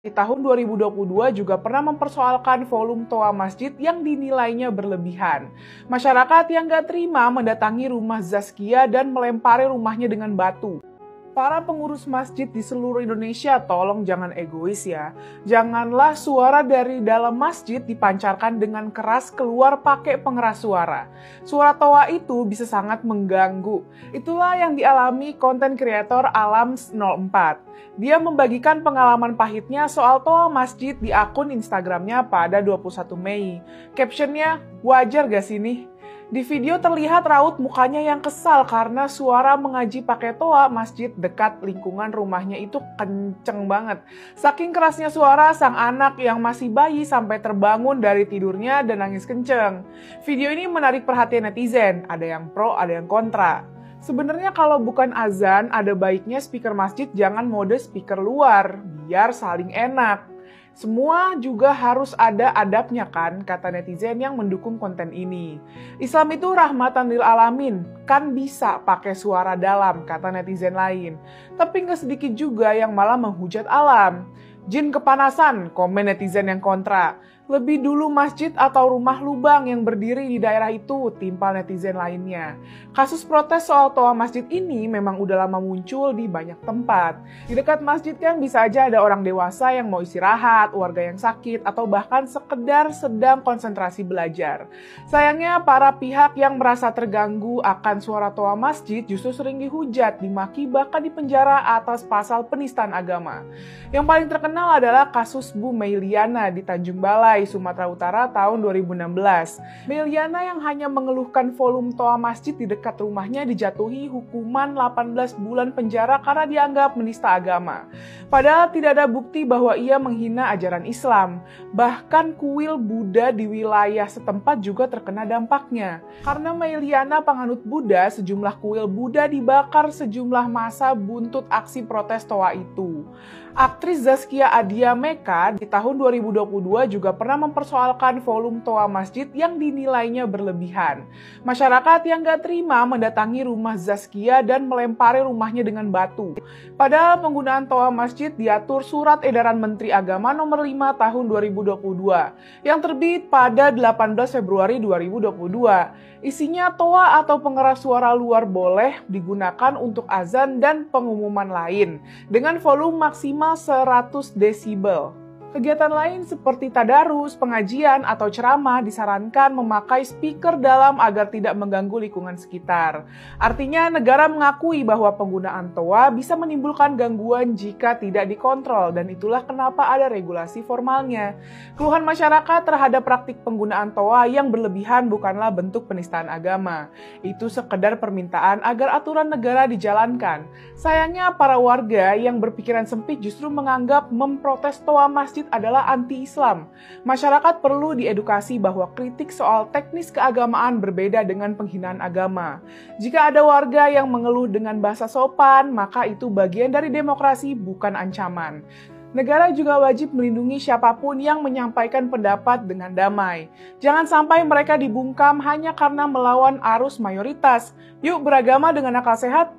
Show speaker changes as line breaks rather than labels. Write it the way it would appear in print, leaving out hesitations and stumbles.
Di tahun 2022 juga pernah mempersoalkan volume toa masjid yang dinilainya berlebihan. Masyarakat yang gak terima mendatangi rumah Zaskia dan melempari rumahnya dengan batu. Para pengurus masjid di seluruh Indonesia, tolong jangan egois ya. Janganlah suara dari dalam masjid dipancarkan dengan keras keluar pakai pengeras suara. Suara toa itu bisa sangat mengganggu. Itulah yang dialami konten kreator Alams04. Dia membagikan pengalaman pahitnya soal toa masjid di akun Instagramnya pada 21 Mei. Captionnya, wajar gak sih nih? Di video terlihat raut mukanya yang kesal karena suara mengaji pakai toa masjid dekat lingkungan rumahnya itu kenceng banget. Saking kerasnya suara, sang anak yang masih bayi sampai terbangun dari tidurnya dan nangis kenceng. Video ini menarik perhatian netizen, ada yang pro, ada yang kontra. Sebenarnya kalau bukan azan, ada baiknya speaker masjid jangan mode speaker luar, biar saling enak. Semua juga harus ada adabnya kan, kata netizen yang mendukung konten ini. Islam itu rahmatan lil alamin, kan bisa pakai suara dalam, kata netizen lain. Tapi nggak sedikit juga yang malah menghujat alam. Jin kepanasan, komen netizen yang kontra. Lebih dulu masjid atau rumah lubang yang berdiri di daerah itu, timpal netizen lainnya. Kasus protes soal toa masjid ini memang udah lama muncul di banyak tempat. Di dekat masjid kan bisa aja ada orang dewasa yang mau istirahat, warga yang sakit, atau bahkan sekedar sedang konsentrasi belajar. Sayangnya para pihak yang merasa terganggu akan suara toa masjid justru sering dihujat, dimaki, bahkan dipenjara atas pasal penistaan agama. Yang paling terkenal adalah kasus Bu Meiliana di Tanjung Balai, Sumatera Utara tahun 2016. Meiliana yang hanya mengeluhkan volume toa masjid di dekat rumahnya dijatuhi hukuman 18 bulan penjara karena dianggap menista agama. Padahal tidak ada bukti bahwa ia menghina ajaran Islam. Bahkan kuil Buddha di wilayah setempat juga terkena dampaknya. Karena Meiliana penganut Buddha, sejumlah kuil Buddha dibakar sejumlah massa buntut aksi protes toa itu. Aktris Zaskia Adia Meka di tahun 2022 juga pernah mempersoalkan volume toa masjid yang dinilainya berlebihan. Masyarakat yang gak terima mendatangi rumah Zaskia dan melempari rumahnya dengan batu. Padahal penggunaan toa masjid diatur Surat Edaran Menteri Agama Nomor 5 Tahun 2022 yang terbit pada 18 Februari 2022. Isinya toa atau pengeras suara luar boleh digunakan untuk azan dan pengumuman lain dengan volume maksimal 100 desibel. Kegiatan lain seperti tadarus, pengajian, atau ceramah disarankan memakai speaker dalam agar tidak mengganggu lingkungan sekitar. Artinya negara mengakui bahwa penggunaan toa bisa menimbulkan gangguan jika tidak dikontrol, dan itulah kenapa ada regulasi formalnya. Keluhan masyarakat terhadap praktik penggunaan toa yang berlebihan bukanlah bentuk penistaan agama. Itu sekedar permintaan agar aturan negara dijalankan. Sayangnya para warga yang berpikiran sempit justru menganggap memprotes toa masjid adalah anti-Islam. Masyarakat perlu diedukasi bahwa kritik soal teknis keagamaan berbeda dengan penghinaan agama. Jika ada warga yang mengeluh dengan bahasa sopan, maka itu bagian dari demokrasi, bukan ancaman. Negara juga wajib melindungi siapapun yang menyampaikan pendapat dengan damai. Jangan sampai mereka dibungkam hanya karena melawan arus mayoritas. Yuk beragama dengan akal sehat.